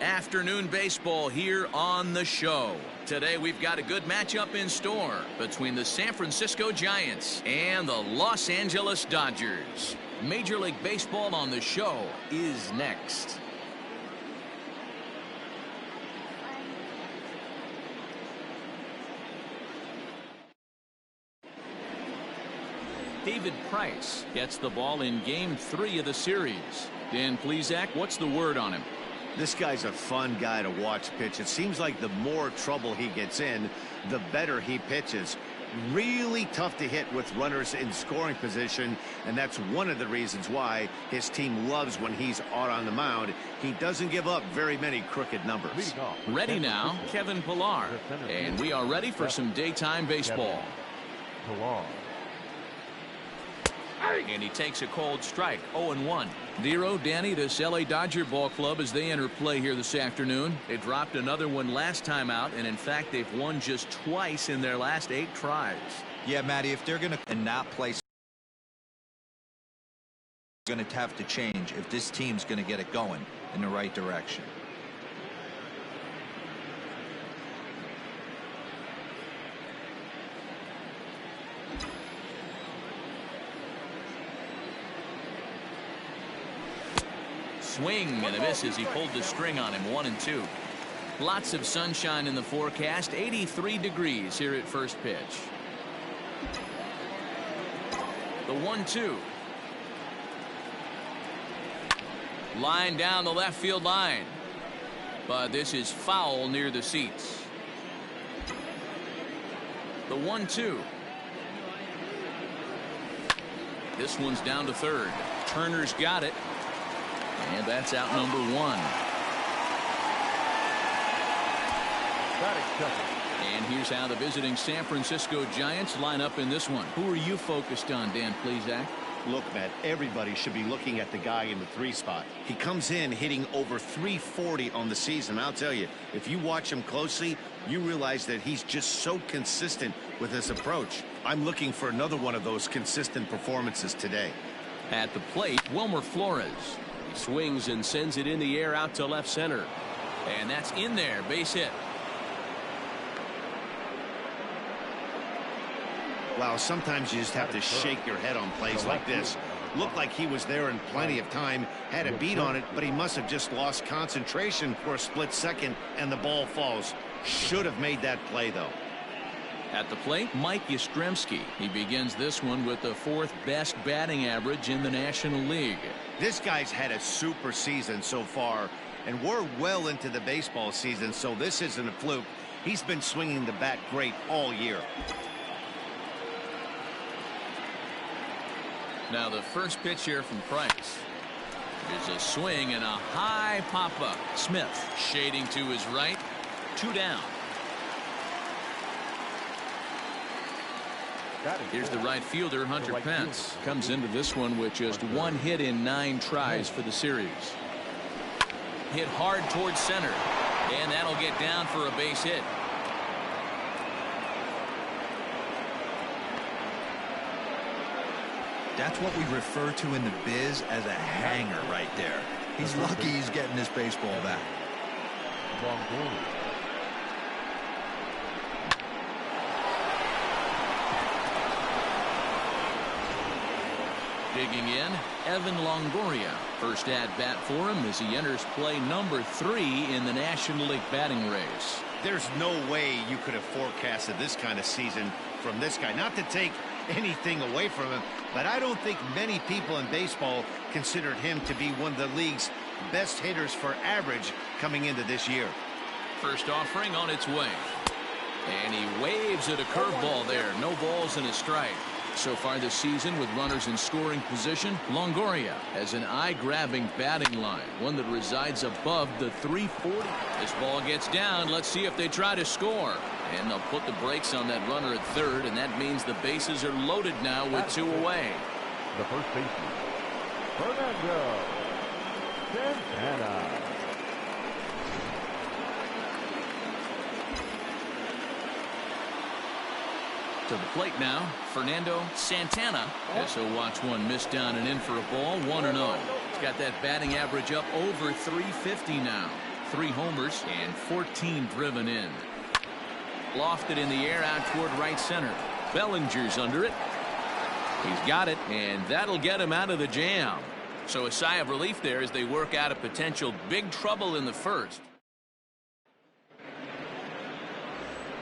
Afternoon baseball here on the show. Today we've got a good matchup in store between the San Francisco Giants and the Los Angeles Dodgers. Major League Baseball on the show is next. David Price gets the ball in Game 3 of the series. Dan Plesac, what's the word on him? This guy's a fun guy to watch pitch. It seems like the more trouble he gets in, the better he pitches. Really tough to hit with runners in scoring position, and that's one of the reasons why his team loves when he's out on the mound. He doesn't give up very many crooked numbers. Ready now, Kevin Pillar. And we are ready for some daytime baseball. And he takes a cold strike, 0-1. Zero, Danny, this LA Dodger ball club as they enter play here this afternoon. They dropped another one last time out, and in fact, they've won just twice in their last 8 tries. Yeah, Matty, if they're going to not play, going to have to change if this team's going to get it going in the right direction. Swing and a miss as he pulled the string on him. 1-2. Lots of sunshine in the forecast. 83 degrees here at first pitch. The 1-2. Line down the left field line. But this is foul near the seats. The 1-2. This one's down to third. Turner's got it. And that's out number 1. And here's how the visiting San Francisco Giants line up in this one. Who are you focused on, Dan Plesac? Look, Matt, everybody should be looking at the guy in the 3 spot. He comes in hitting over 340 on the season. I'll tell you, if you watch him closely, you realize that he's just so consistent with his approach. I'm looking for another one of those consistent performances today. At the plate, Wilmer Flores. He swings and sends it in the air out to left center. And that's in there. Base hit. Wow, sometimes you just have to shake your head on plays like this. Looked like he was there in plenty of time, had a beat on it, but he must have just lost concentration for a split second, and the ball falls. Should have made that play, though. At the plate, Mike Yastrzemski. He begins this one with the 4th best batting average in the National League. This guy's had a super season so far, and we're well into the baseball season, so this isn't a fluke. He's been swinging the bat great all year. Now the first pitch here from Price is a swing and a high pop-up. Smith shading to his right. 2 down. Here's the right fielder, Hunter Pence. Comes into this one with just 1 hit in 9 tries for the series. Hit hard towards center. And that'll get down for a base hit. That's what we refer to in the biz as a hanger right there. He's lucky he's getting this baseball back. Digging in, Evan Longoria. First at bat for him as he enters play number 3 in the National League batting race. There's no way you could have forecasted this kind of season from this guy. Not to take anything away from him, but I don't think many people in baseball considered him to be one of the league's best hitters for average coming into this year. First offering on its way. And he waves at a curveball there. No balls and a strike. So far this season with runners in scoring position, Longoria has an eye-grabbing batting line, one that resides above the 340. This ball gets down. Let's see if they try to score. And they'll put the brakes on that runner at third, and that means the bases are loaded now with 2 away. The first baseman, Fernando Santana. To the plate now, Fernando Santana. So watch one miss down and in for a ball. 1-0. He's got that batting average up over 350 now. 3 homers and 14 driven in. Lofted in the air out toward right center. Bellinger's under it. He's got it, and that'll get him out of the jam. So a sigh of relief there as they work out a potential big trouble in the first.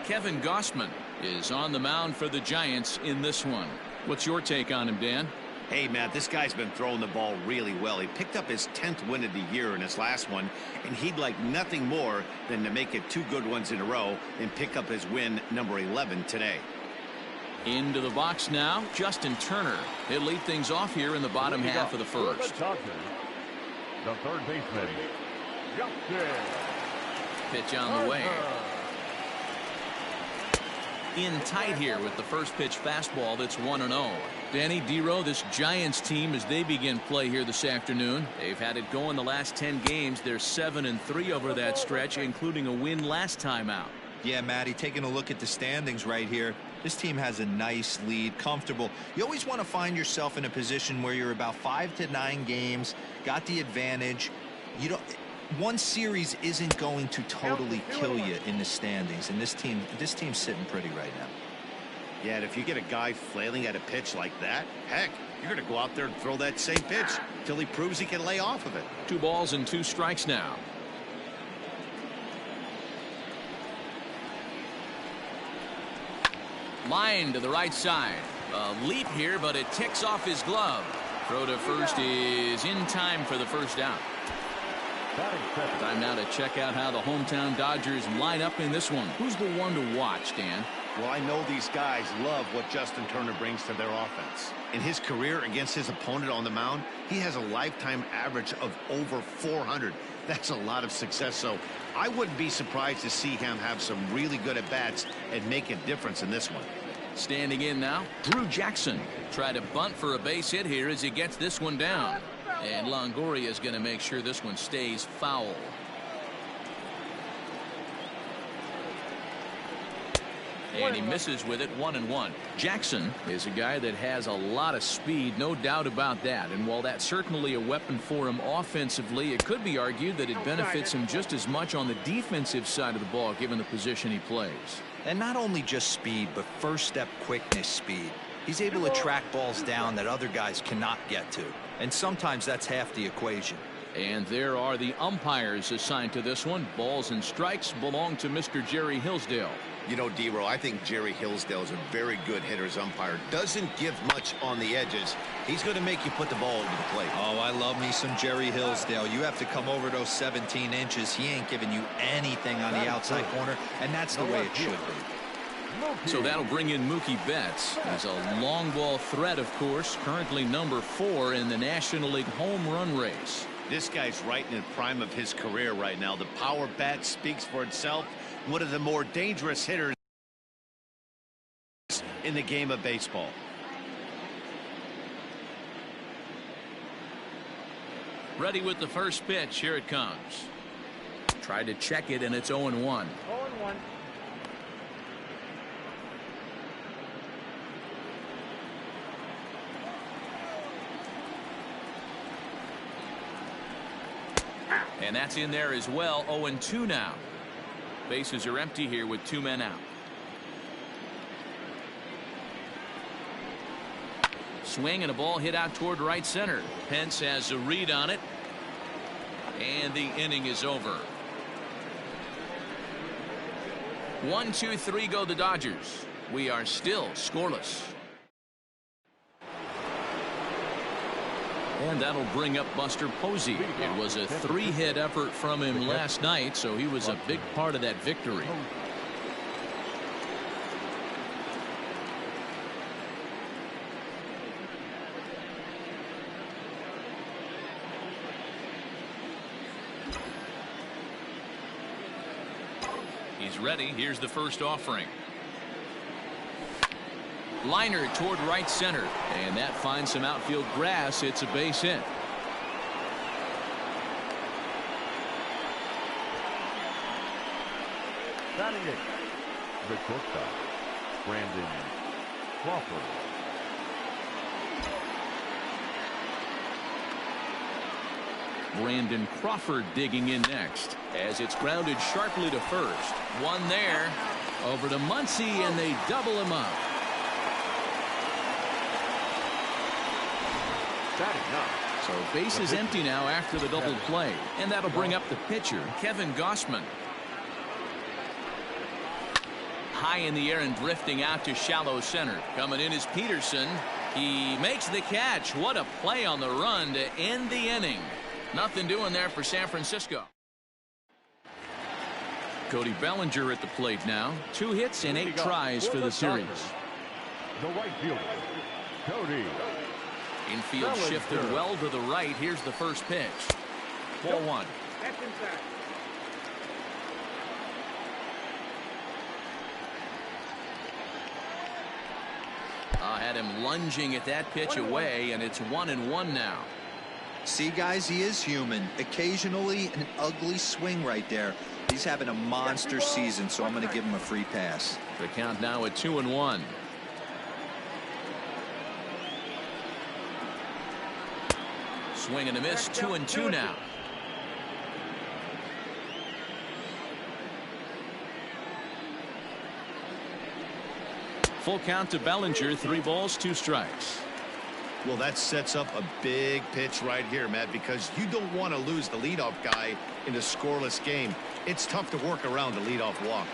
Kevin Gausman is on the mound for the Giants in this one. What's your take on him, Dan? Hey, Matt, this guy's been throwing the ball really well. He picked up his 10th win of the year in his last one, and he'd like nothing more than to make it 2 good ones in a row and pick up his win number 11 today. Into the box now, Justin Turner. He'll lead things off here in the bottom half of the first. The third baseman, Justin. Pitch on the way. In tight here with the first pitch fastball that's 1-0. Danny Dero, this Giants team, as they begin play here this afternoon, they've had it going the last 10 games. They're 7-3 over that stretch, including a win last time out. Yeah, Matty, taking a look at the standings right here, this team has a nice lead, comfortable. You always want to find yourself in a position where you're about 5 to 9 games, got the advantage. You don't. One series isn't going to totally kill you in the standings, and this team's sitting pretty right now. Yeah, and if you get a guy flailing at a pitch like that, heck, you're going to go out there and throw that same pitch till he proves he can lay off of it. 2 balls and 2 strikes now. Line to the right side. A leap here, but it ticks off his glove. Throw to first is in time for the first down. Time now to check out how the hometown Dodgers line up in this one. Who's the one to watch, Dan? Well, I know these guys love what Justin Turner brings to their offense. In his career against his opponent on the mound, he has a lifetime average of over 400. That's a lot of success, so I wouldn't be surprised to see him have some really good at-bats and make a difference in this one. Standing in now, Drew Jackson. Try to bunt for a base hit here as he gets this one down. And Longoria is going to make sure this one stays foul. And he misses with it, 1-1. Jackson is a guy that has a lot of speed, no doubt about that. And while that's certainly a weapon for him offensively, it could be argued that it benefits him just as much on the defensive side of the ball, given the position he plays. And not only just speed, but first step quickness speed. He's able to track balls down that other guys cannot get to. And sometimes that's half the equation. And there are the umpires assigned to this one. Balls and strikes belong to Mr. Jerry Hillsdale. You know, Dero, I think Jerry Hillsdale is a very good hitter's umpire. Doesn't give much on the edges. He's going to make you put the ball over the plate. Oh, I love me some Jerry Hillsdale. You have to come over those 17 inches. He ain't giving you anything on the outside corner, and that's the way it should be. So that'll bring in Mookie Betts. He's a long ball threat, of course, currently number 4 in the National League home run race. This guy's right in the prime of his career right now. The power bat speaks for itself. One of the more dangerous hitters in the game of baseball. Ready with the first pitch. Here it comes. Tried to check it, and it's 0-1. 0-1. And that's in there as well. 0-2 now. Bases are empty here with 2 men out. Swing and a ball hit out toward right center. Pence has a read on it. And the inning is over. 1, 2, 3 go the Dodgers. We are still scoreless. And that'll bring up Buster Posey. It was a 3-hit effort from him last night, so he was a big part of that victory. He's ready. Here's the first offering. Liner toward right center, and that finds some outfield grass. It's a base hit. Batting it, the shortstop, Brandon Crawford. Brandon Crawford digging in next. As it's grounded sharply to first. One there. Over to Muncy, and they double him up. So base is empty now after the double play. And that'll bring up the pitcher, Kevin Gausman. High in the air and drifting out to shallow center. Coming in is Peterson. He makes the catch. What a play on the run to end the inning. Nothing doing there for San Francisco. Cody Bellinger at the plate now. 2 hits and 8 tries for the series. The right fielder, Cody. Infield shifted well to the right. Here's the first pitch. Ball 1. That's inside. Had him lunging at that pitch away, and it's 1-1 now. See, guys, he is human. Occasionally an ugly swing right there. He's having a monster season, so I'm going to give him a free pass. The count now at 2-1. Swing and a miss. 2-2 now. Full count to Bellinger. 3 balls, 2 strikes. Well, that sets up a big pitch right here, Matt, because you don't want to lose the leadoff guy in a scoreless game. It's tough to work around the leadoff walk.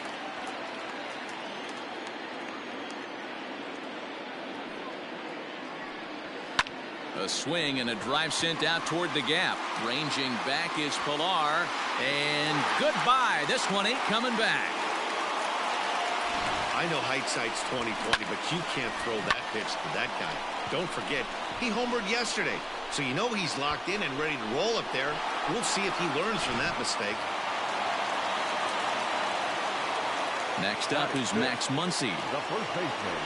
A swing and a drive sent out toward the gap. Ranging back is Pilar. And goodbye. This one ain't coming back. I know hindsight's 20/20, but you can't throw that pitch to that guy. Don't forget, he homered yesterday, so you know he's locked in and ready to roll up there. We'll see if he learns from that mistake. Next up is Max Muncy. The first baseman.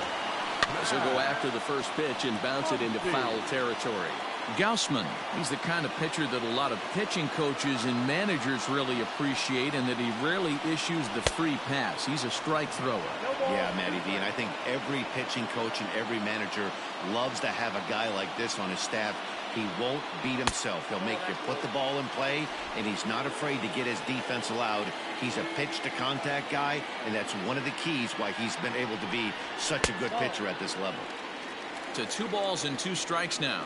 He'll go after the first pitch and bounce it into foul territory. Gausman, he's the kind of pitcher that a lot of pitching coaches and managers really appreciate, and that he rarely issues the free pass. He's a strike thrower. Yeah, Matty V, and I think every pitching coach and every manager loves to have a guy like this on his staff. He won't beat himself. He'll make you put the ball in play, and he's not afraid to get his defense allowed. He's a pitch-to-contact guy, and that's one of the keys why he's been able to be such a good pitcher at this level. To 2 balls and 2 strikes now.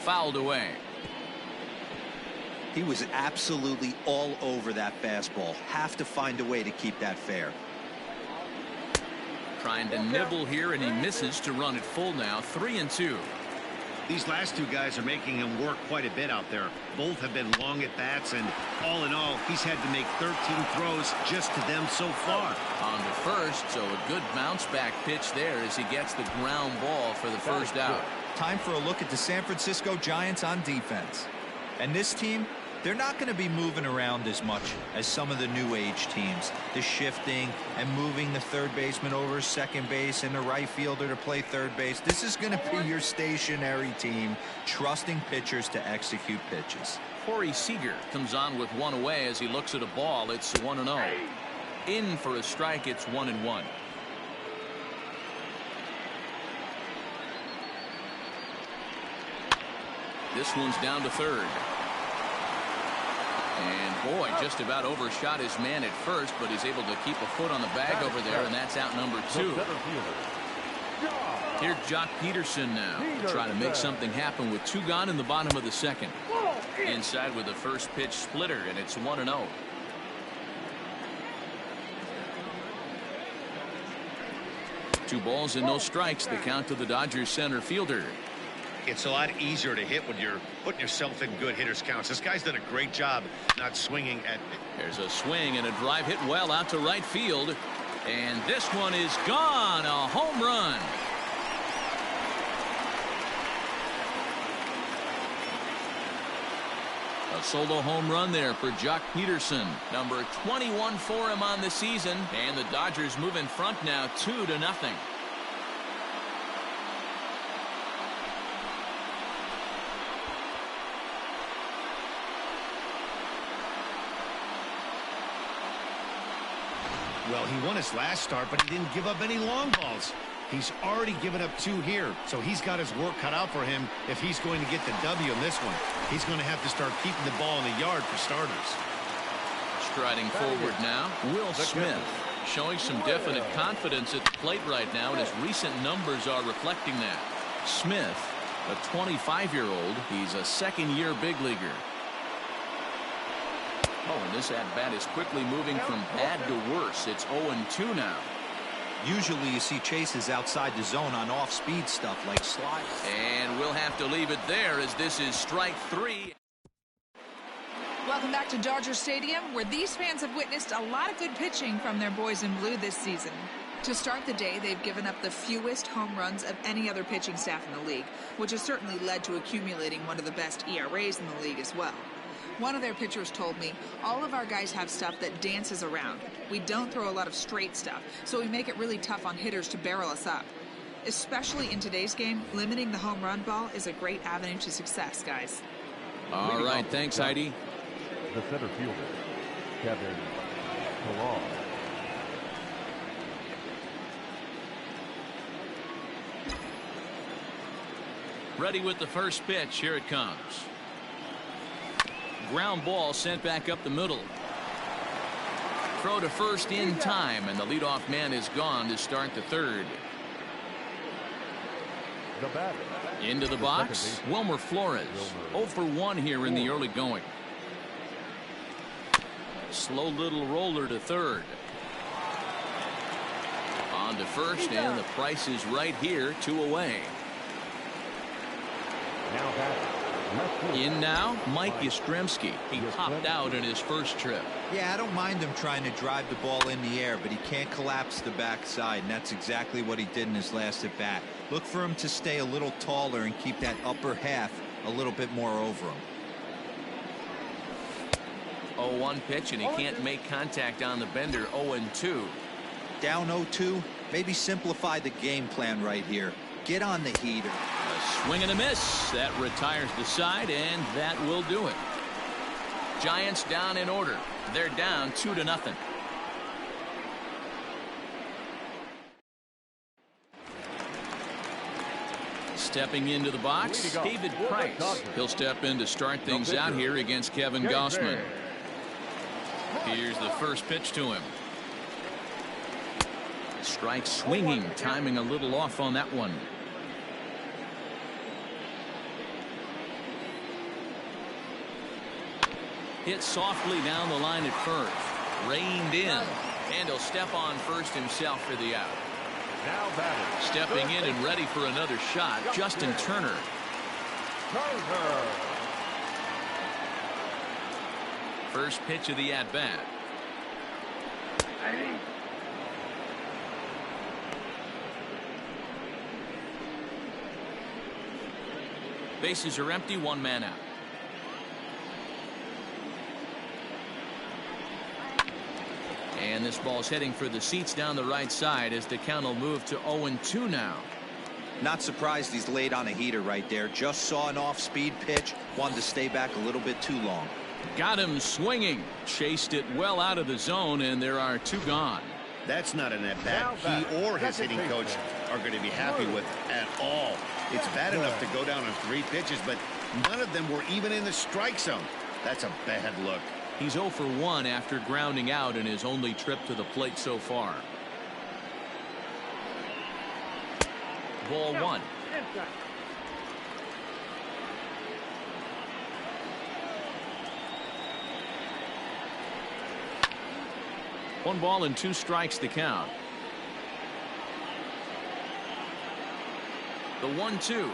Fouled away. He was absolutely all over that fastball. Have to find a way to keep that fair. Trying to nibble here, and he misses to run it full now. 3-2. These last 2 guys are making him work quite a bit out there. Both have been long at bats, and all in all, he's had to make 13 throws just to them so far. On to first, so a good bounce back pitch there as he gets the ground ball for the first out. Time for a look at the San Francisco Giants on defense. And this team, they're not going to be moving around as much as some of the new age teams. The shifting and moving the third baseman over second base and the right fielder to play third base. This is going to be your stationary team, trusting pitchers to execute pitches. Corey Seager comes on with 1 away as he looks at a ball. It's 1-0. In for a strike. It's 1-1. This one's down to third. And boy, just about overshot his man at first, but he's able to keep a foot on the bag over there, and that's out number 2. Here's Jock Peterson now, trying to make something happen with 2 gone in the bottom of the second. Inside with the first pitch splitter, and it's 1-0. Two balls and no strikes. The count to the Dodgers center fielder. It's a lot easier to hit when you're putting yourself in good hitters counts. This guy's done a great job not swinging at. There's a swing and a drive hit well out to right field. And this one is gone. A home run. A solo home run there for Jock Peterson. Number 21 for him on the season. And the Dodgers move in front now 2-0. Well, he won his last start, but he didn't give up any long balls. He's already given up 2 here, so he's got his work cut out for him if he's going to get the W in this one. He's going to have to start keeping the ball in the yard for starters. Striding forward now, Will Smith, showing some definite confidence at the plate right now, and his recent numbers are reflecting that. Smith, a 25-year-old, he's a second-year big leaguer. Oh, and this at-bat is quickly moving from bad to worse. It's 0-2 now. Usually you see chases outside the zone on off-speed stuff like sliders. And we'll have to leave it there as this is strike 3. Welcome back to Dodger Stadium, where these fans have witnessed a lot of good pitching from their boys in blue this season. To start the day, they've given up the fewest home runs of any other pitching staff in the league, which has certainly led to accumulating one of the best ERAs in the league as well. One of their pitchers told me, all of our guys have stuff that dances around. We don't throw a lot of straight stuff, so we make it really tough on hitters to barrel us up. Especially in today's game, limiting the home run ball is a great avenue to success, guys. All right, thanks, Heidi. The center fielder, Kevin Pillar. Ready with the first pitch. Here it comes. Ground ball sent back up the middle. Throw to first in time, and the leadoff man is gone to start the third. The batter. Into the box, Wilmer Flores. 0 for 1 here in the early going. Slow little roller to third. On to first, and the price is right here, 2 away. Now batting. In now, Mike Yastrzemski. He popped out in his first trip. Yeah, I don't mind him trying to drive the ball in the air, but he can't collapse the backside, and that's exactly what he did in his last at bat. Look for him to stay a little taller and keep that upper half a little bit more over him. 0-1 pitch, and he can't make contact on the bender. 0-2. Down 0-2, maybe simplify the game plan right here. Get on the heater. A swing and a miss. That retires the side, and that will do it. Giants down in order. They're down 2-0. Stepping into the box, David Price. He'll step in to start things out here against Kevin Gausman. Here's the first pitch to him. Strike swinging, timing a little off on that one. Hit softly down the line at first. Reined in. And he'll step on first himself for the out. Now batting. Stepping in and ready for another shot, Justin Turner. First pitch of the at-bat. Bases are empty, 1 man out. And this ball's heading for the seats down the right side as the count will move to 0-2 now. Not surprised he's laid on a heater right there. Just saw an off-speed pitch. Wanted to stay back a little bit too long. Got him swinging. Chased it well out of the zone, and there are 2 gone. That's not an at-bat he or his hitting coach are going to be happy with at all. It's bad enough to go down on 3 pitches, but none of them were even in the strike zone. That's a bad look. He's 0 for 1 after grounding out in his only trip to the plate so far. Ball 1. One ball and 2 strikes to count. The 1-2.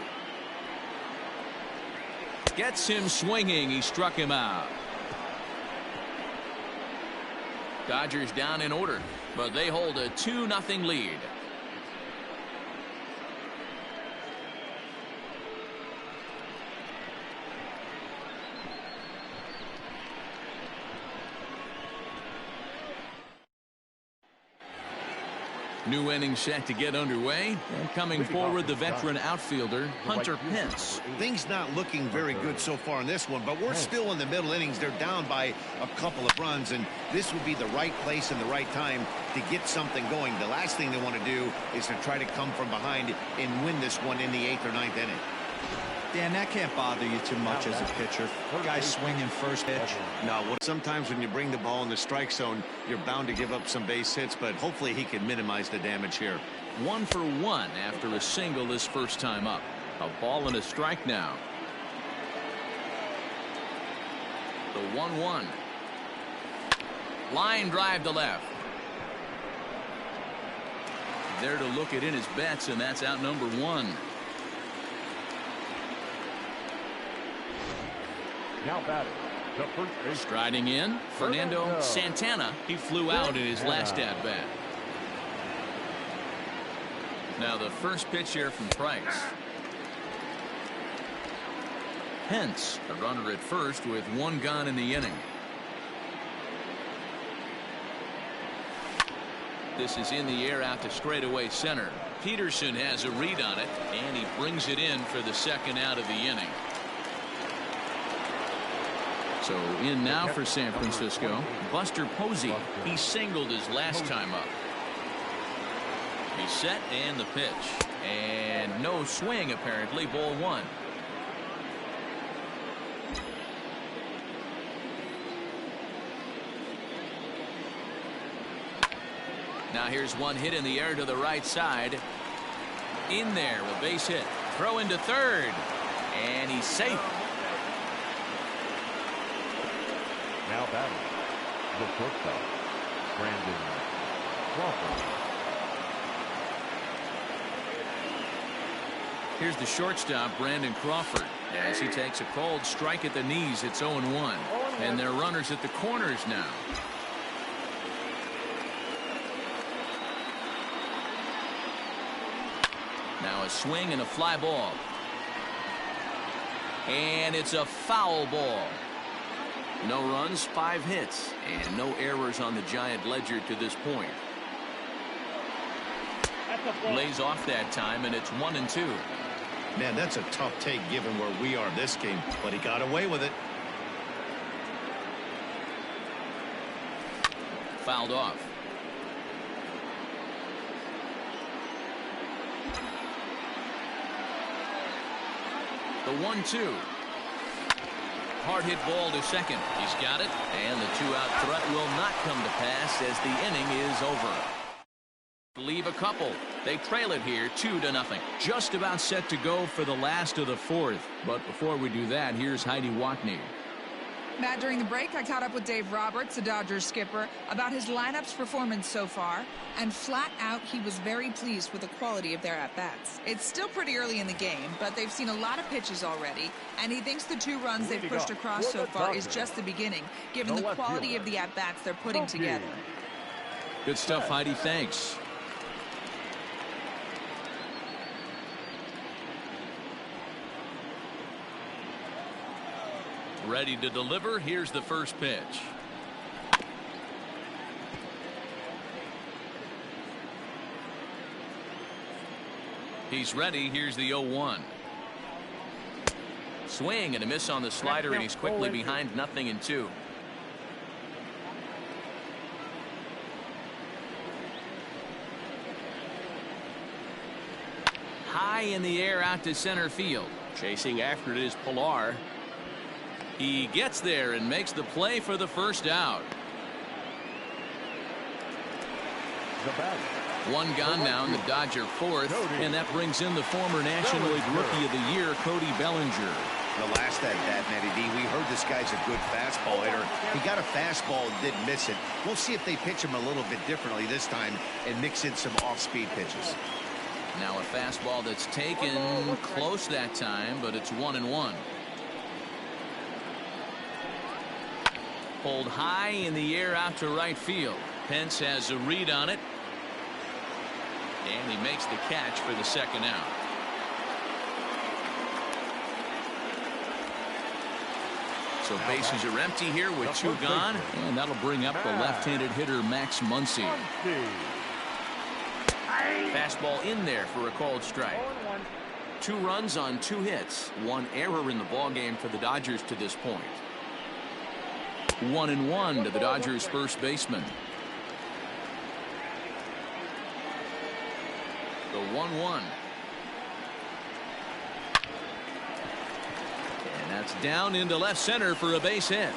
Gets him swinging. He struck him out. Dodgers down in order, but they hold a 2-0 lead. New inning set to get underway. And coming forward, the veteran outfielder, Hunter Pence. Things not looking very good so far in this one, but we're still in the middle innings. They're down by a couple of runs, and this would be the right place and the right time to get something going. The last thing they want to do is to try to come from behind and win this one in the 8th or 9th inning. Dan, that can't bother you too much as a pitcher. Guys swinging first pitch. No, sometimes when you bring the ball in the strike zone, you're bound to give up some base hits, but hopefully he can minimize the damage here. 1 for 1 after a single this first time up. A ball and a strike now. The 1-1. Line drive to left. There to look it in his bets, and that's out number 1. Now batting, the first base. Striding in, Fernando Santana. He flew out in his last at bat. Now the first pitch here from Price. Pence, a runner at first with 1 gone in the inning. This is in the air out to straightaway center. Peterson has a read on it, and he brings it in for the second out of the inning. So in now for San Francisco, Buster Posey. He singled his last time up. He's set and the pitch. And no swing apparently, ball 1. Now here's one hit in the air to the right side. In there, a base hit. Throw into third. And he's safe. Now batting, the shortstop, Brandon Crawford. Here's the shortstop, Brandon Crawford, as he takes a cold strike at the knees. It's 0-1. And they're runners at the corners now. Now a swing and a fly ball. And it's a foul ball. No runs, 5 hits, and no errors on the Giant ledger to this point. Lays off that time, and it's 1-2. Man, that's a tough take given where we are this game, but he got away with it. Fouled off. The 1-2. Hard hit ball to second. He's got it, and the 2-out threat will not come to pass as the inning is over. Leave a couple. They trail it here 2-0. Just about set to go for the last of the 4th. But before we do that, here's Heidi Watney. Matt, during the break, I caught up with Dave Roberts, the Dodgers skipper, about his lineup's performance so far, and flat out, he was very pleased with the quality of their at-bats. It's still pretty early in the game, but they've seen a lot of pitches already, and he thinks the 2 runs they've pushed across so far is just the beginning, given the quality of the at-bats they're putting together. Good stuff, Heidi. Thanks. Ready to deliver. Here's the first pitch. He's ready. Here's the 0-1. Swing and a miss on the slider, and he's quickly behind 0-2. High in the air out to center field. Chasing after it is Pilar. He gets there and makes the play for the first out. The batter. 1 gone now in the Dodger 4th, and that brings in the former National League Rookie of the Year, Cody Bellinger. The last at bat, Matty D, we heard this guy's a good fastball hitter. He got a fastball and didn't miss it. We'll see if they pitch him a little bit differently this time and mix in some off-speed pitches. Now a fastball that's taken close that time, but it's 1-1. Pulled high in the air out to right field. Pence has a read on it. And he makes the catch for the second out. So bases are empty here with 2 gone. And that'll bring up the left-handed hitter Max Muncy. Fastball in there for a called strike. 2 runs on 2 hits. 1 error in the ballgame for the Dodgers to this point. 1-1 to the Dodgers first baseman. The 1-1. And that's down into left center for a base hit.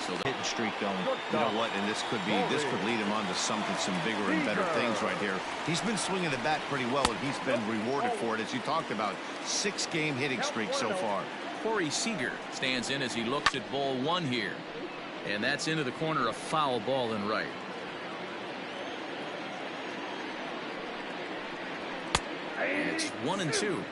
So the hitting streak going. You know what? And this could lead him on to some bigger and better things right here. He's been swinging the bat pretty well, and he's been rewarded for it, as you talked about. 6-game hitting streak so far. Corey Seager stands in as he looks at ball 1 here. And that's into the corner, a foul ball and right. And it's 1-2.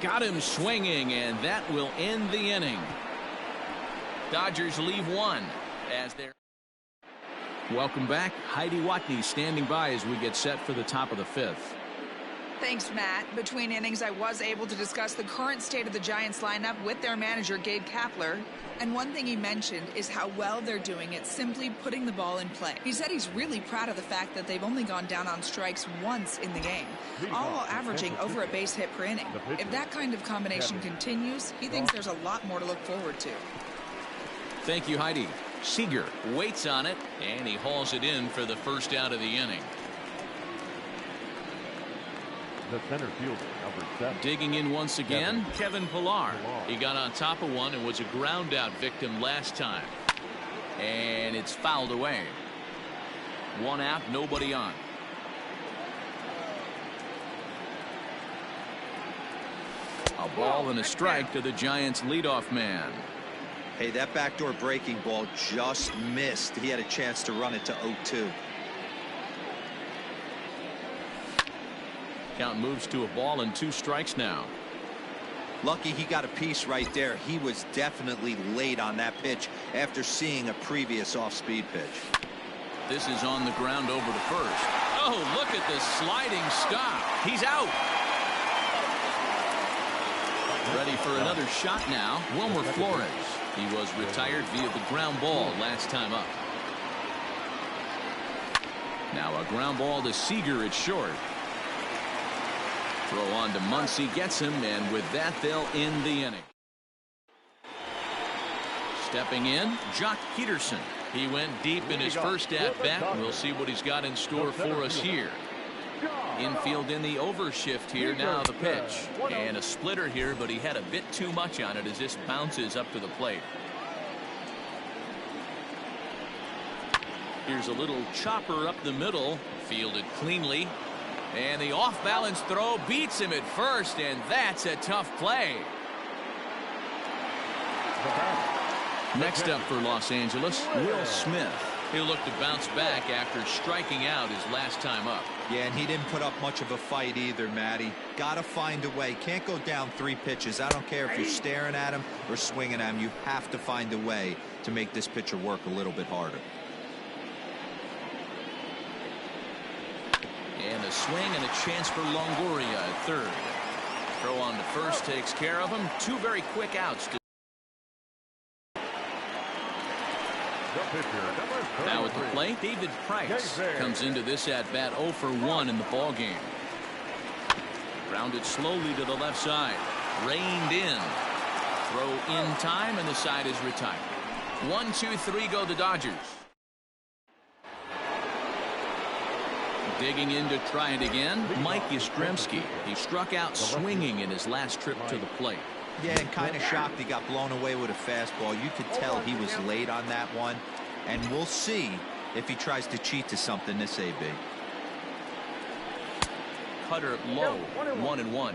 Got him swinging, and that will end the inning. Dodgers leave 1 as they're. Welcome back. Heidi Watney standing by as we get set for the top of the 5th. Thanks, Matt. Between innings, I was able to discuss the current state of the Giants lineup with their manager, Gabe Kapler. And one thing he mentioned is how well they're doing at simply putting the ball in play. He said he's really proud of the fact that they've only gone down on strikes once in the game, all while averaging over a base hit per inning. If that kind of combination continues, he thinks there's a lot more to look forward to. Thank you, Heidi. Seager waits on it, and he hauls it in for the first out of the inning. The center fielder, number 7. Digging in once again, Kevin Pillar. He got on top of one and was a ground out victim last time. And it's fouled away. 1 out, nobody on. A ball and a strike to the Giants leadoff man. Hey, that backdoor breaking ball just missed. He had a chance to run it to 0-2. Count moves to a ball and 2 strikes now. Lucky he got a piece right there. He was definitely late on that pitch after seeing a previous off-speed pitch. This is on the ground over to first. Oh, look at this sliding stop. He's out. Ready for another shot now, Wilmer Flores. He was retired via the ground ball last time up. Now a ground ball to Seager at short. Throw on to Muncy, gets him, and with that they'll end the inning. Stepping in, Jock Peterson. He went deep in his first at-bat. We'll see what he's got in store for us here. Infield in the overshift here. Now the pitch. And a splitter here, but he had a bit too much on it as this bounces up to the plate. Here's a little chopper up the middle. Fielded cleanly. And the off-balance throw beats him at first, and that's a tough play. Next up for Los Angeles, Will Smith. He'll look to bounce back after striking out his last time up. Yeah, and he didn't put up much of a fight either, Matty. Got to find a way. Can't go down 3 pitches. I don't care if you're staring at him or swinging at him. You have to find a way to make this pitcher work a little bit harder. And a swing and a chance for Longoria at third. Throw on to first takes care of him. 2 very quick outs. Now at the plate, David Price comes into this at-bat 0 for 1 in the ballgame. Grounded slowly to the left side. Reined in. Throw in time, and the side is retired. 1, 2, 3 go the Dodgers. Digging in to try it again, Mike Yastrzemski. He struck out swinging in his last trip to the plate. Yeah, and kind of shocked he got blown away with a fastball. You could tell he was late on that one. And we'll see if he tries to cheat to something this AB. Cutter low, 1-1.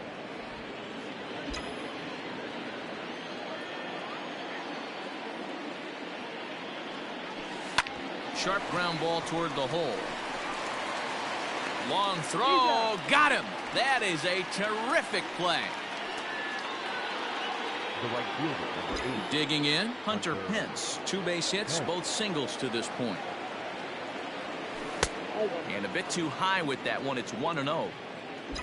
Sharp ground ball toward the hole. Long throw, got him. That is a terrific play. The right fielder, number 8. Digging in, Hunter Pence. 2 base hits, both singles to this point. And a bit too high with that one. It's 1-0.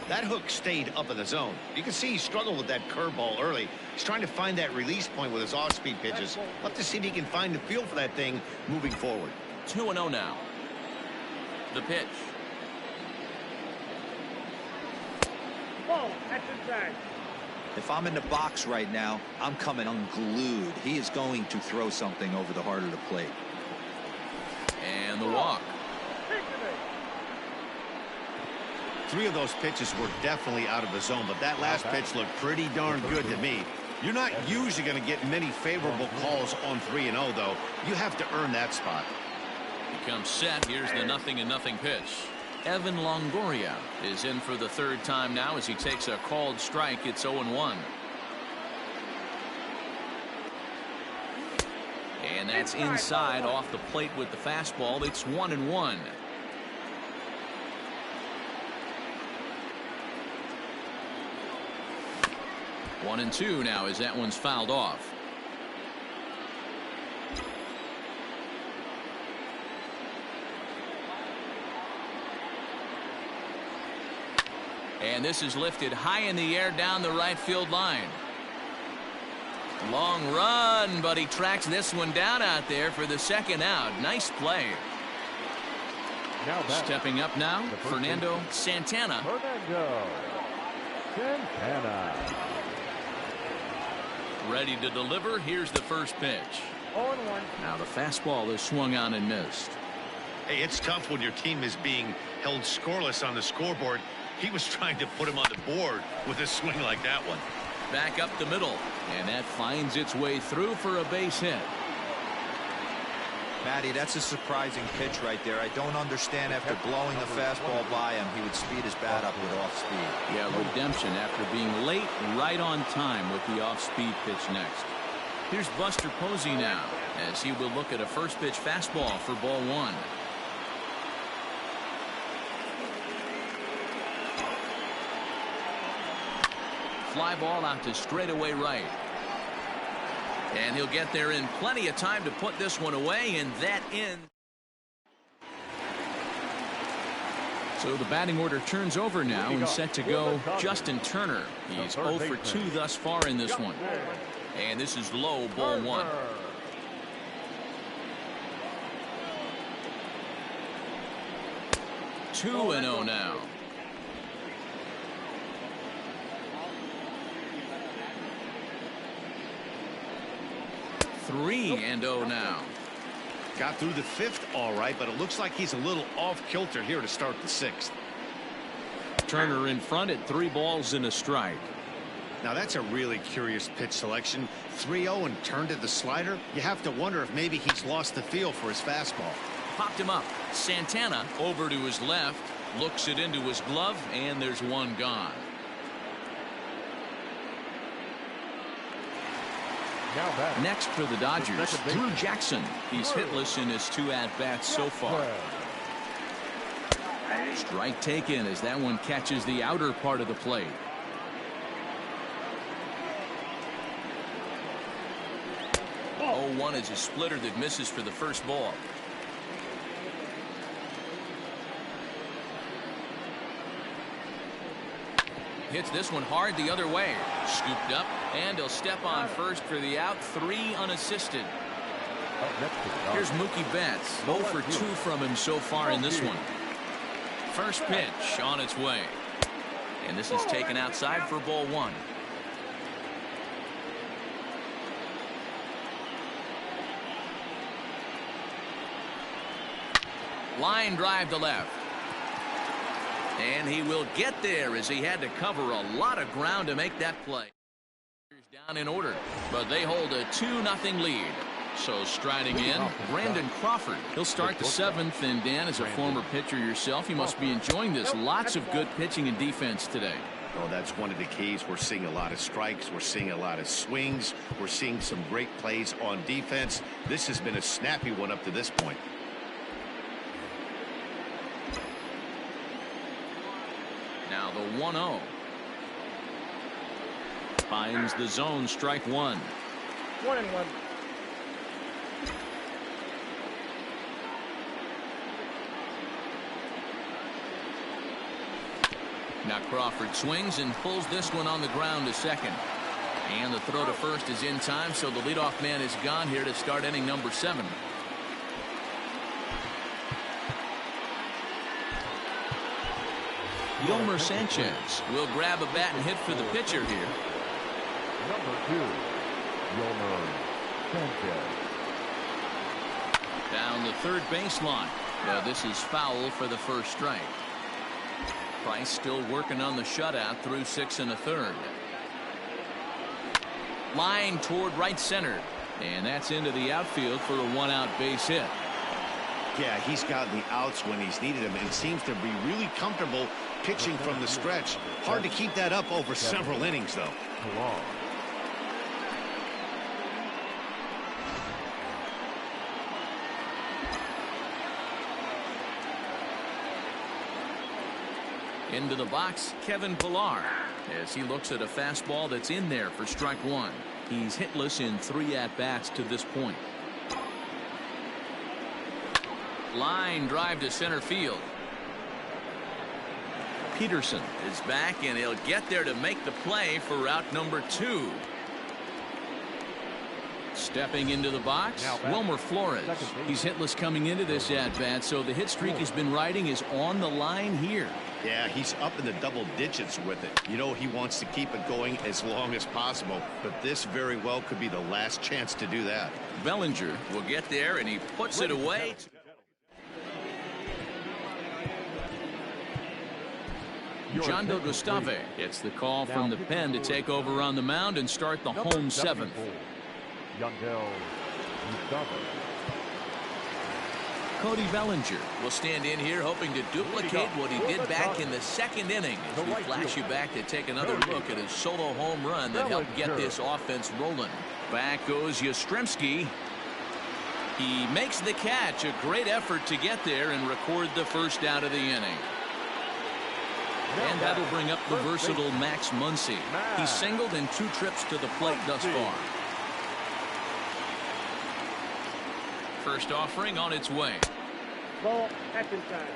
That hook stayed up in the zone. You can see he struggled with that curveball early. He's trying to find that release point with his off-speed pitches. Love to see if he can find the feel for that thing moving forward. 2-0 now. The pitch. Ball, that's inside. If I'm in the box right now, I'm coming unglued. He is going to throw something over the heart of the plate. And the walk. Three of those pitches were definitely out of the zone, but that last pitch looked pretty darn good to me. You're not usually going to get many favorable calls on 3-0, though. You have to earn that spot. He comes set. Here's the 0-0 pitch. Evan Longoria is in for the third time now as he takes a called strike. It's 0-1. And that's inside off the plate with the fastball. It's 1-1. 1-2 now as that one's fouled off. And this is lifted high in the air down the right field line. Long run, but he tracks this one down out there for the second out. Nice play. Now stepping up now, Fernando Santana. Fernando Santana. Ready to deliver. Here's the first pitch. 0-1. Now the fastball is swung on and missed. Hey, it's tough when your team is being held scoreless on the scoreboard. He was trying to put him on the board with a swing like that one. Back up the middle, and that finds its way through for a base hit. Matty, that's a surprising pitch right there. I don't understand after blowing the fastball by him, he would speed his bat up with off speed. Yeah, redemption after being late, right on time with the off-speed pitch next. Here's Buster Posey now as he will look at a first pitch fastball for ball one. Fly ball out to straightaway right. And he'll get there in plenty of time to put this one away, and that ends. So the batting order turns over now and set to go Justin Turner. He's 0 for 2 thus far in this one. And this is low, ball one. Two and 0 now. 3-0 now. Got through the fifth all right, but it looks like he's a little off kilter here to start the sixth. Turner in front at 3 balls and a strike. Now that's a really curious pitch selection. 3-0 and turned to the slider. You have to wonder if maybe he's lost the feel for his fastball. Popped him up. Santana over to his left, looks it into his glove, and there's one gone. Next for the Dodgers, Drew Jackson. He's hitless in his 2 at-bats so far. Strike taken as that one catches the outer part of the plate. Oh, 1 is a splitter that misses for the first ball. Hits this one hard the other way. Scooped up, and he'll step on first for the out. 3 unassisted. Here's Mookie Betts. 0 for 2 from him so far in this one. First pitch on its way. And this is taken outside for ball 1. Line drive to left. And he will get there as he had to cover a lot of ground to make that play. Down in order, but they hold a 2-0 lead. So striding in, Brandon Crawford. He'll start the 7th, and Dan, as a former pitcher yourself, you must be enjoying this. Lots of good pitching and defense today. Oh, that's one of the keys. We're seeing a lot of strikes. We're seeing a lot of swings. We're seeing some great plays on defense. This has been a snappy one up to this point. Now the 1-0. Finds the zone, strike 1. 1-1. Now Crawford swings and pulls this one on the ground to second. And the throw to first is in time, so the leadoff man is gone here to start inning number 7. Yolmer Sanchez will grab a bat and hit for the pitcher here. Number 2, Yolmer Sanchez. Down the third baseline. This is foul for the first strike. Price still working on the shutout through 6 1/3. Line toward right center. And that's into the outfield for a 1-out base hit. Yeah, he's gotten the outs when he's needed them and seems to be really comfortable pitching from the stretch. Hard to keep that up over several innings, though. Into the box, Kevin Pillar, as he looks at a fastball that's in there for strike 1. He's hitless in 3 at-bats to this point. Line drive to center field. Peterson is back, and he'll get there to make the play for route number 2. Stepping into the box, Wilmer Flores. He's hitless coming into this at-bat, so the hit streak he's been riding is on the line here. Yeah, he's up in the double digits with it. You know, he wants to keep it going as long as possible, but this very well could be the last chance to do that. Bellinger will get there, and he puts it away. Jondo Gustave gets the call from the pen to take over on the mound and start the home 7th. Cody Bellinger will stand in here hoping to duplicate what he did back in the 2nd inning. As we flash you back to take another look at his solo home run that helped get this offense rolling. Back goes Yastrzemski. He makes the catch. A great effort to get there and record the first out of the inning. And that'll bring up the versatile Max Muncy. He's singled in 2 trips to the plate thus far. First offering on its way. Ball, action time.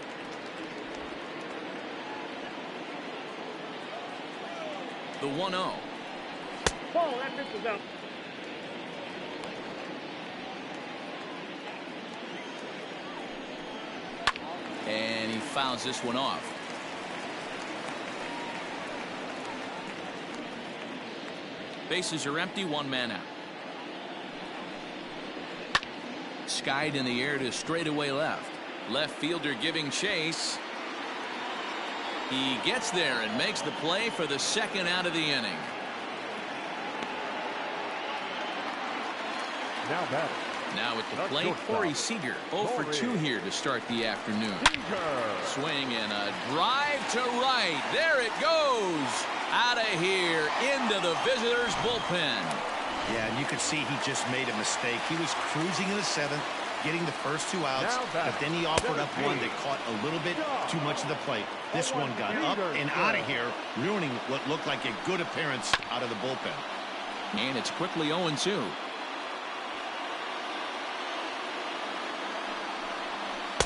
The 1-0. Ball, that pitch is out. And he fouls this one off. Bases are empty, 1 man out. Skied in the air to straightaway left. Left fielder giving chase. He gets there and makes the play for the 2nd out of the inning. Now at the plate, Corey Seager. 0 for 2 here to start the afternoon. Swing and a drive to right. There it goes. Out of here into the visitors' bullpen. Yeah, and you could see he just made a mistake. He was cruising in the 7th, getting the first 2 outs, but then he offered up one that caught a little bit too much of the plate. This one got up and out of here, ruining what looked like a good appearance out of the bullpen. And it's quickly 0-2.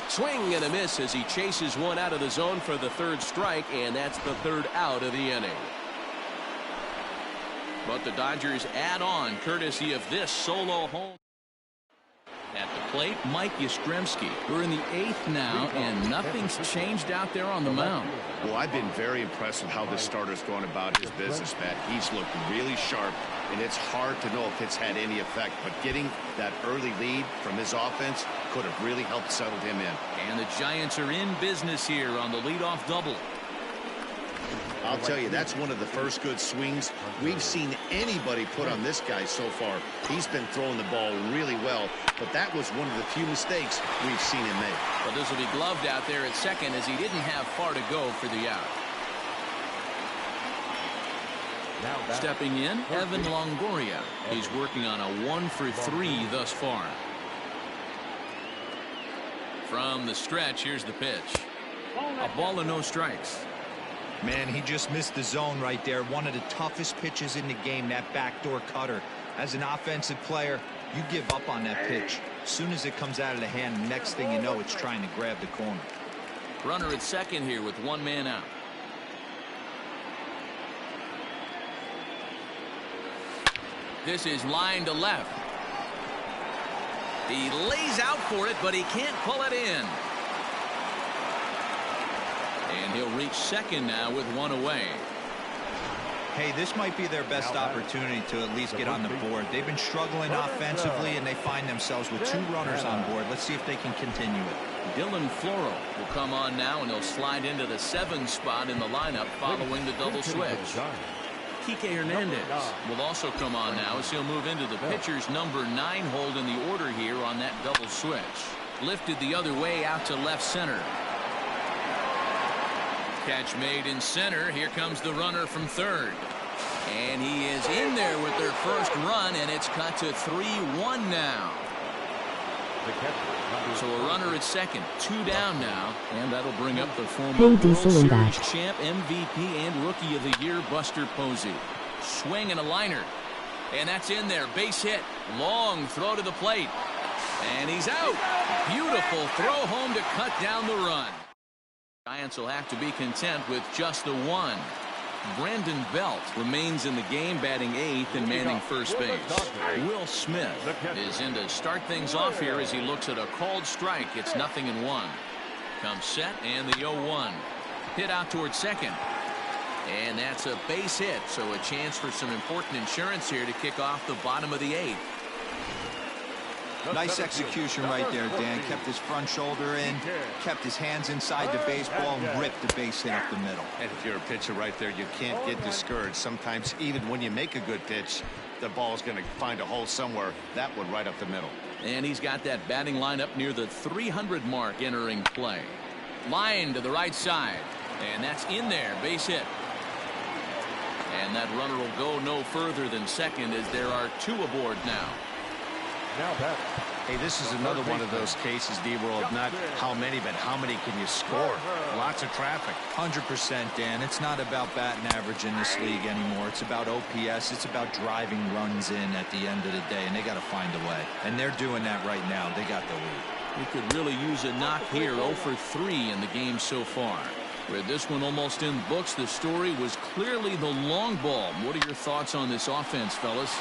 Swing and a miss as he chases one out of the zone for the 3rd strike, and that's the 3rd out of the inning. But the Dodgers add on courtesy of this solo home. At the plate, Mike Yastrzemski. We're in the 8th now, and nothing's changed out there on the mound. Well, I've been very impressed with how this starter's going about his business, Matt. He's looked really sharp, and it's hard to know if it's had any effect, but getting that early lead from his offense could have really helped settle him in. And the Giants are in business here on the leadoff double. I'll tell you, that's one of the first good swings we've seen anybody put on this guy so far. He's been throwing the ball really well, but that was one of the few mistakes we've seen him make. But this will be gloved out there at second as he didn't have far to go for the out. Stepping in, Evan Longoria. He's working on a 1 for 3 thus far. From the stretch, here's the pitch. A ball and no strikes. Man, he just missed the zone right there. One of the toughest pitches in the game, that backdoor cutter. As an offensive player, you give up on that pitch. As soon as it comes out of the hand, next thing you know, it's trying to grab the corner. Runner at second here with 1 man out. This is line to left. He lays out for it, but he can't pull it in. And he'll reach second now with one away. Hey, this might be their best opportunity to at least get on the board. They've been struggling offensively, and they find themselves with 2 runners on board. Let's see if they can continue it. Dylan Floro will come on now, and he'll slide into the 7 spot in the lineup following the double switch. Kike Hernandez will also come on now as he'll move into the pitcher's number 9 hold in the order here on that double switch. Lifted the other way out to left center. Catch made in center. Here comes the runner from third. And he is in there with their first run, and it's cut to 3-1 now. So a runner at second, 2 down now, and that'll bring up the former World Series champ, MVP, and Rookie of the Year, Buster Posey. Swing and a liner, and that's in there. Base hit, long throw to the plate, and he's out. Beautiful throw home to cut down the run. Giants will have to be content with just the 1. Brandon Belt remains in the game, batting 8th and manning first base. Will Smith is in to start things off here as he looks at a called strike. It's 0-1. Comes set and the 0-1. Hit out towards second. And that's a base hit, so a chance for some important insurance here to kick off the bottom of the 8th. Nice execution right there, Dan. Kept his front shoulder in, kept his hands inside the baseball, and ripped the base hit up the middle. And if you're a pitcher right there, you can't get discouraged. Sometimes even when you make a good pitch, the ball's going to find a hole somewhere. That one right up the middle. And he's got that batting lineup near the 300 mark entering play. Line to the right side, and that's in there. Base hit. And that runner will go no further than second as there are 2 aboard now. Hey, this is another one of those cases, D-World, not how many, but how many can you score? Lots of traffic. 100%, Dan. It's not about batting average in this league anymore. It's about OPS. It's about driving runs in at the end of the day, and they got to find a way. And they're doing that right now. They got the lead. We could really use a knock here. 0 for 3 in the game so far. With this one almost in books, the story was clearly the long ball. What are your thoughts on this offense, fellas?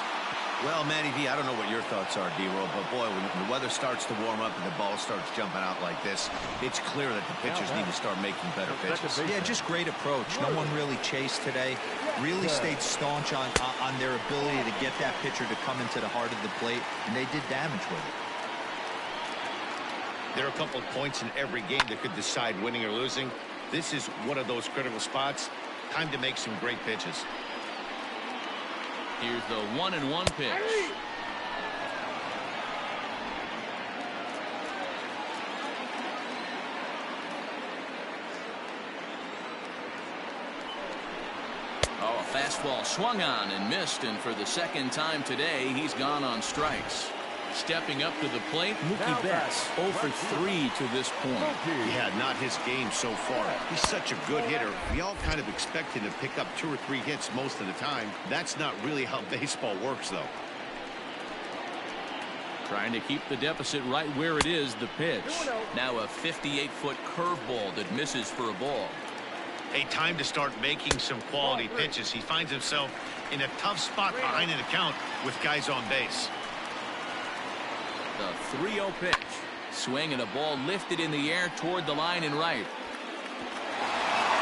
Well, Matty V, I don't know what your thoughts are, D-Roll, but boy, when the weather starts to warm up and the ball starts jumping out like this, it's clear that the pitchers need to start making better pitches. Yeah, just great approach. No one really chased today. Really stayed staunch on their ability to get that pitcher to come into the heart of the plate, and they did damage with it. There are a couple of points in every game that could decide winning or losing. This is one of those critical spots. Time to make some great pitches. Here's the 1-1 pitch. Oh, a fastball swung on and missed, and for the second time today, he's gone on strikes. Stepping up to the plate, Mookie Betts 0 for 3 to this point. Yeah, not his game so far. He's such a good hitter. We all kind of expect him to pick up 2 or 3 hits most of the time. That's not really how baseball works, though. Trying to keep the deficit right where it is, the pitch. Now a 58-foot curveball that misses for a ball. A time to start making some quality pitches. He finds himself in a tough spot behind an account with guys on base. The 3-0 pitch. Swing and a ball lifted in the air toward the line and right.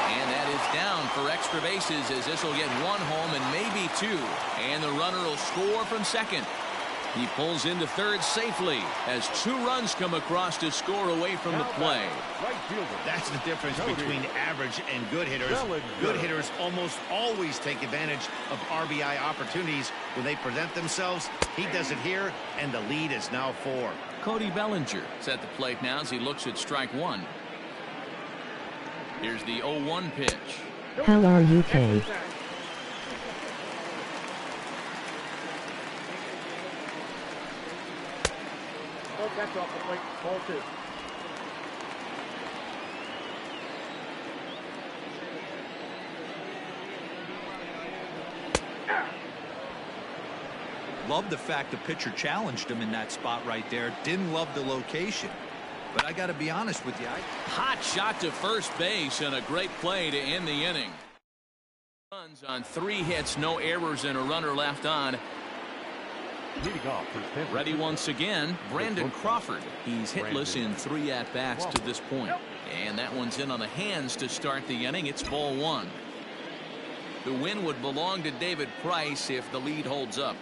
And that is down for extra bases as this will get 1 home and maybe 2. And the runner will score from second. He pulls into third safely as 2 runs come across to score away from the play. That's the difference between average and good hitters. Good hitters almost always take advantage of RBI opportunities when they present themselves. He does it here, and the lead is now 4. Cody Bellinger is at the plate now as he looks at strike 1. Here's the 0-1 pitch. LRUK. That's off the plate. Ball 2. Love the fact the pitcher challenged him in that spot right there. Didn't love the location. But I got to be honest with you. Hot shot to first base and a great play to end the inning. Runs on 3 hits, no errors, and a runner left on. Leading off for San Ready Francisco. once again, Brandon Crawford. He's hitless in 3 at-bats to this point. And that one's in on the hands to start the inning. It's ball 1. The win would belong to David Price if the lead holds up.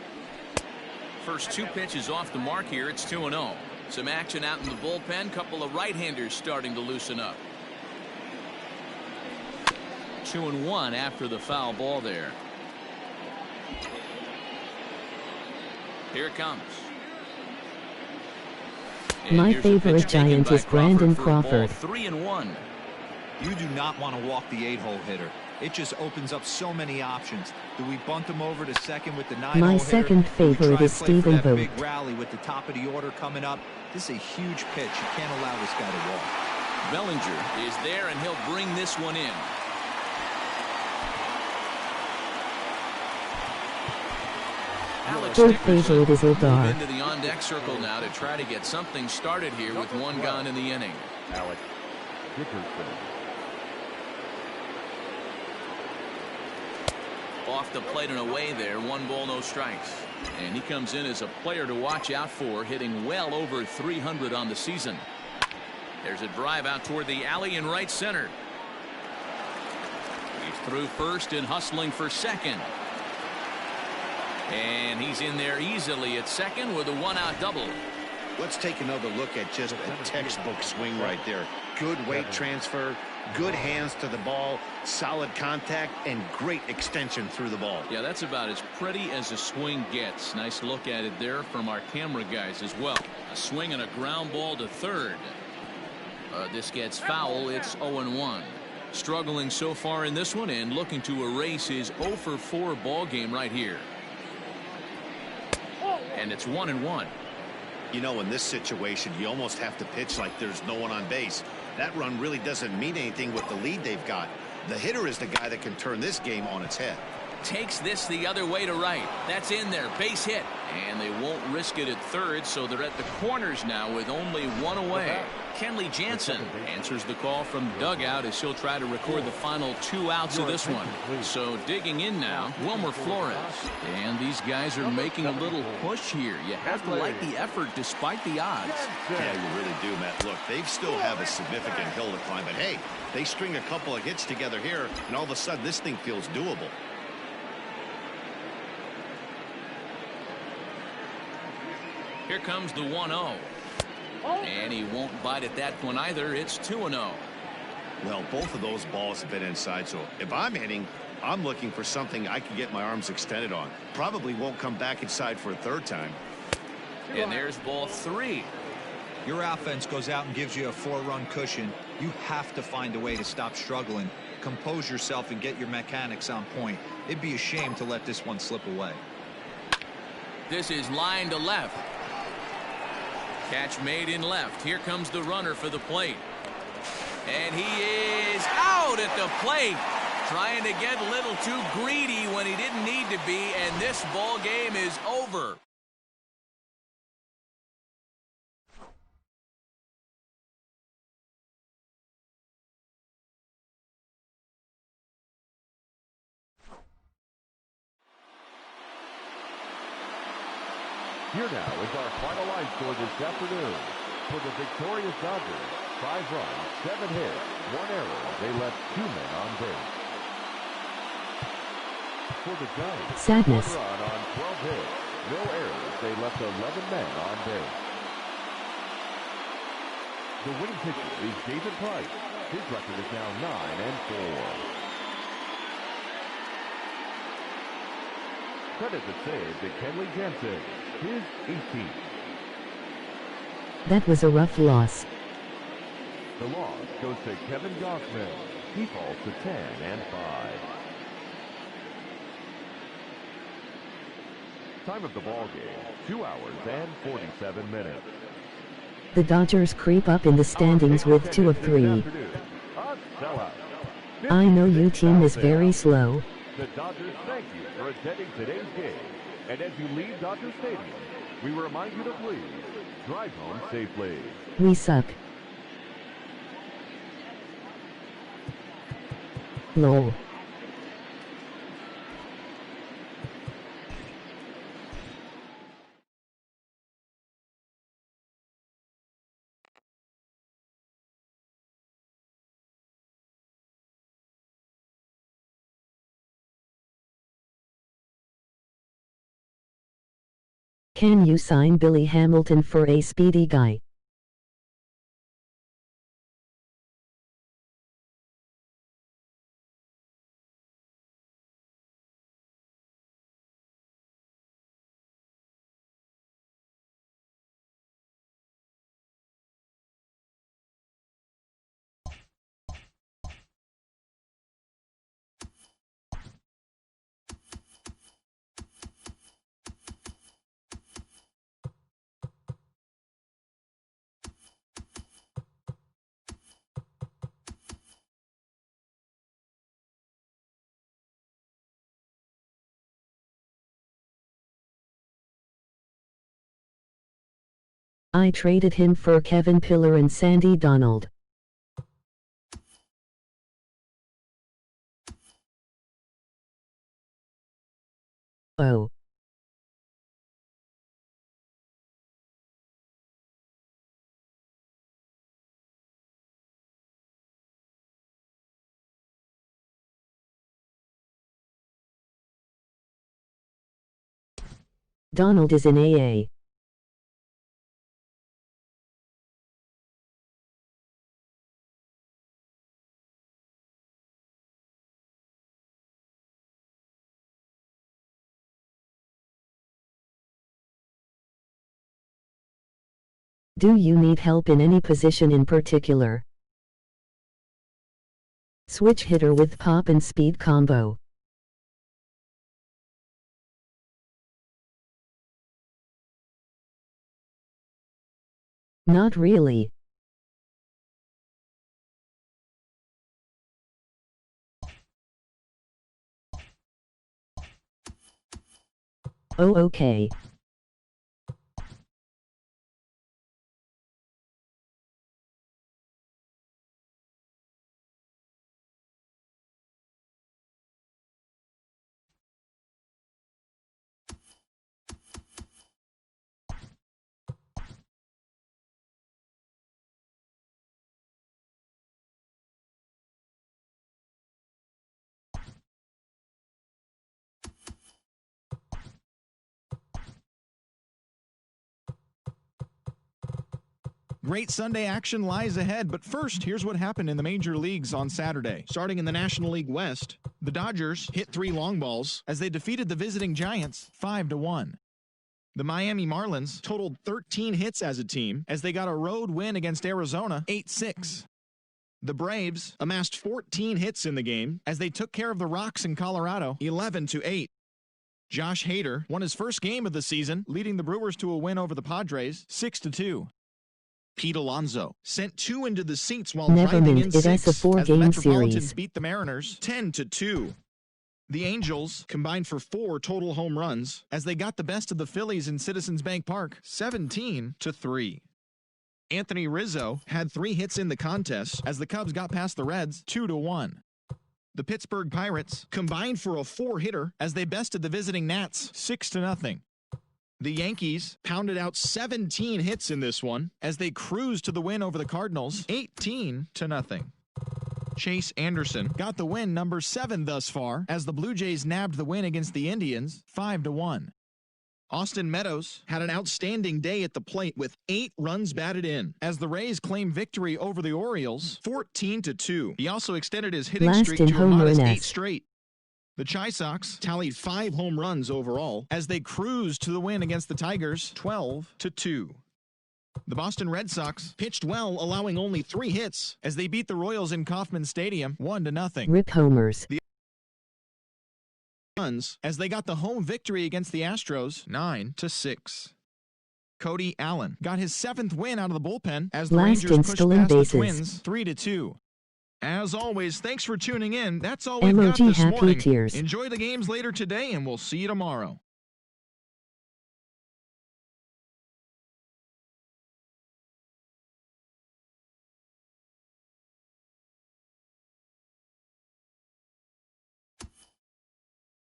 First 2 pitches off the mark here. It's 2-0. Some action out in the bullpen. Couple of right-handers starting to loosen up. 2-1 after the foul ball there. Here it comes. And My here's a favorite pitch taken Giant by is Brandon for a ball. Crawford. 3-1. You do not want to walk the 8-hole hitter. It just opens up so many options. Do we bunt him over to second with the 9-hole hitter? My second favorite is Stephen Vogt. Big Vogt. rally with the top of the order coming up. This is a huge pitch. You can't allow this guy to walk. Bellinger is there, and he'll bring this one in. Alex Third Dickerson favorite is move Ildar. into the on-deck circle now to try to get something started here with 1 gone in the inning. Alex Dickerson. Off the plate and away there. 1 ball, no strikes. And he comes in as a player to watch out for, hitting well over 300 on the season. There's a drive out toward the alley in right center. He's through first and hustling for second. And he's in there easily at second with a 1-out double. Let's take another look at just a textbook swing right there. Good weight transfer, good hands to the ball, solid contact, and great extension through the ball. Yeah, that's about as pretty as a swing gets. Nice look at it there from our camera guys as well. A swing and a ground ball to third. This gets foul. It's 0-1. Struggling so far in this one and looking to erase his 0-for-4 ball game right here. And it's 1-1. You know, in this situation, you almost have to pitch like there's no one on base. That run really doesn't mean anything with the lead they've got. The hitter is the guy that can turn this game on its head. Takes this the other way to right. That's in there. Base hit. And they won't risk it at third, so they're at the corners now with only 1 away. Kenley Jansen answers the call from dugout as he'll try to record the final 2 outs of this one. So digging in now, Wilmer Flores. And these guys are making a little push here. You have to like the effort despite the odds. Yeah, you really do, Matt. Look, they still have a significant hill to climb, but hey, they string a couple of hits together here, and all of a sudden this thing feels doable. Here comes the 1-0. And he won't bite at that one either. It's 2-0. Well, both of those balls have been inside, so if I'm hitting, I'm looking for something I can get my arms extended on. Probably won't come back inside for a third time. And there's ball 3. Your offense goes out and gives you a 4-run cushion. You have to find a way to stop struggling. Compose yourself and get your mechanics on point. It'd be a shame to let this one slip away. This is line to left. Catch made in left. Here comes the runner for the plate. And he is out at the plate. Trying to get a little too greedy when he didn't need to be, and this ball game is over. Here now is our final line score this afternoon. For the victorious Dodgers, 5 runs, 7 hits, 1 error. They left 2 men on base. For the Giants, Sadness. 1 run on 12 hits, no errors. They left 11 men on base. The winning pitcher is David Price. His record is now 9-4. Credit the save to Kenley Jansen, his 18th. That was a rough loss. The loss goes to Kevin Gossman. He falls to 10-5. Time of the ball game, 2 hours and 47 minutes. The Dodgers creep up in the standings with 2 of 3. A sellout. I know your team is very slow. The Dodgers thank you for attending today's game. And as you leave Dodger Stadium, we remind you to please drive home safely. We suck. Lol. Can you sign Billy Hamilton for a speedy guy? I traded him for Kevin Pillar and Sandy Donald. Oh. Donald is in AA. Do you need help in any position in particular? Switch hitter with pop and speed combo. Not really. Oh, okay. Great Sunday action lies ahead, but first, here's what happened in the major leagues on Saturday. Starting in the National League West, the Dodgers hit 3 long balls as they defeated the visiting Giants 5-1. The Miami Marlins totaled 13 hits as a team as they got a road win against Arizona 8-6. The Braves amassed 14 hits in the game as they took care of the Rocks in Colorado 11-8. Josh Hader won his first game of the season, leading the Brewers to a win over the Padres 6-2. Pete Alonso sent 2 into the seats while driving in 6 as the Metropolitans series. beat the Mariners 10-2. The Angels combined for 4 total home runs as they got the best of the Phillies in Citizens Bank Park 17-3. Anthony Rizzo had 3 hits in the contest as the Cubs got past the Reds 2-1. The Pittsburgh Pirates combined for a 4-hitter as they bested the visiting Nats 6-0. The Yankees pounded out 17 hits in this one as they cruised to the win over the Cardinals 18-0. Chase Anderson got the win number 7 thus far as the Blue Jays nabbed the win against the Indians 5-1. Austin Meadows had an outstanding day at the plate with 8 runs batted in as the Rays claimed victory over the Orioles 14-2. He also extended his hitting streak to a modest 8 straight. The Chi Sox tallied 5 home runs overall as they cruised to the win against the Tigers 12-2. The Boston Red Sox pitched well, allowing only 3 hits as they beat the Royals in Kauffman Stadium 1-0. Rip homers. The runs as they got the home victory against the Astros 9-6. Cody Allen got his 7th win out of the bullpen as the Rangers pushed past the Twins 3-2. As always, thanks for tuning in. That's all we've got this morning. Tears. Enjoy the games later today, and we'll see you tomorrow.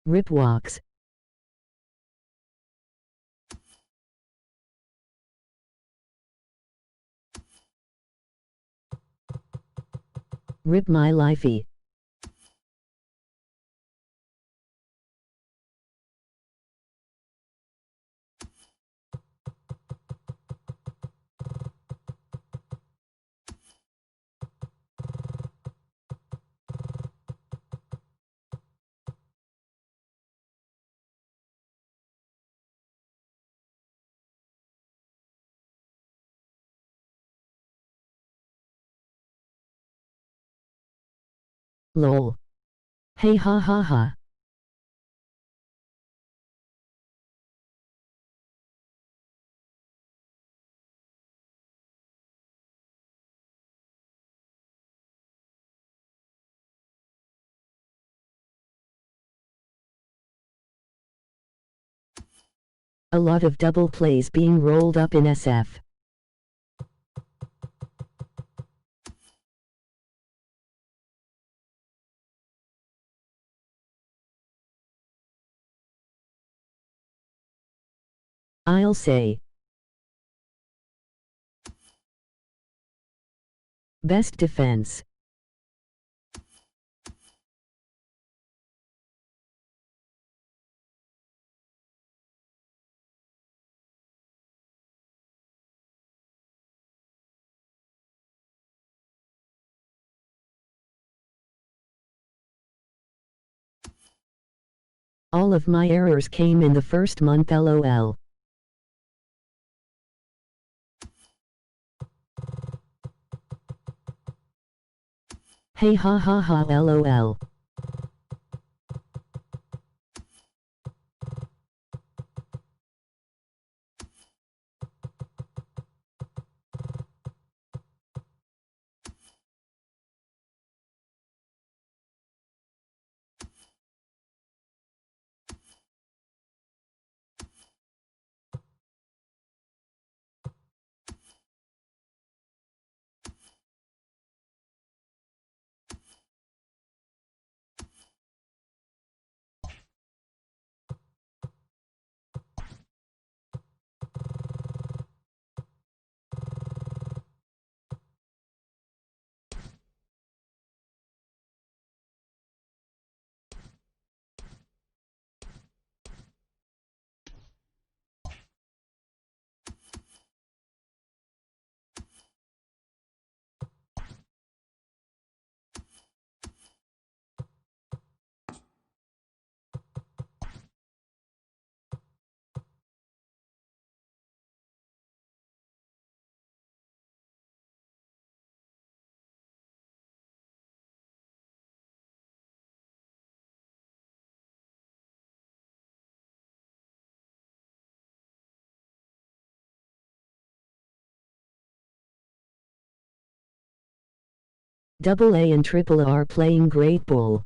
Rip walks. Rip my lifey. Lol. Hey ha ha ha. A lot of double plays being rolled up in SF. I'll say. Best defense. All of my errors came in the first month lol. Hey ha ha ha lol. Double A and Triple A are playing great ball.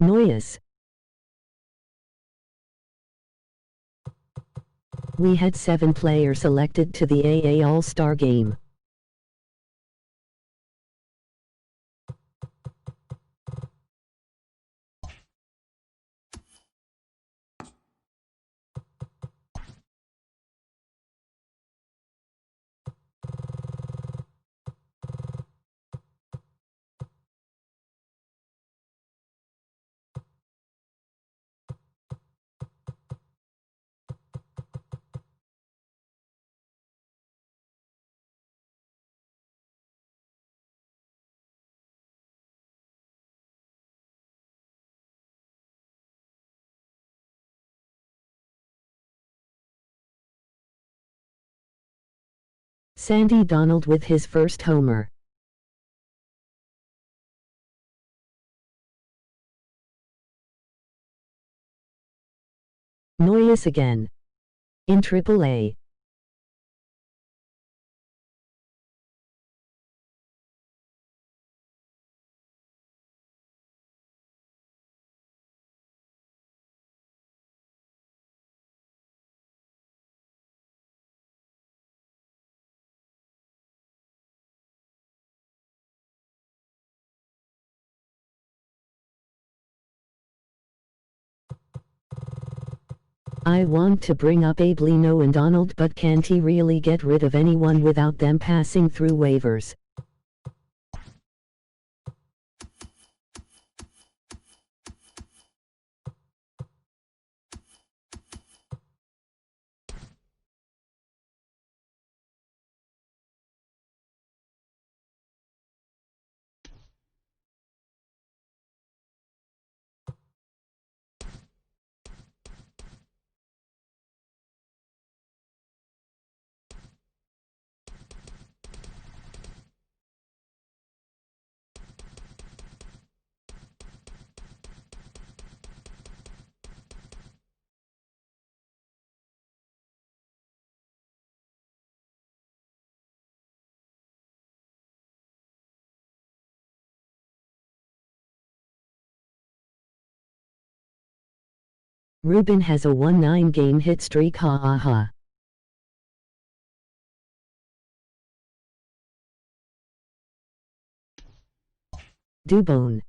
Noyes. We had 7 players selected to the AA All-Star game. Sandy Donald with his first homer. Noyes again. In Triple A. I want to bring up Abe Lino and Donald, but can't he really get rid of anyone without them passing through waivers? Ruben has a 1-9 game hit streak, ha ha ha. Dubone.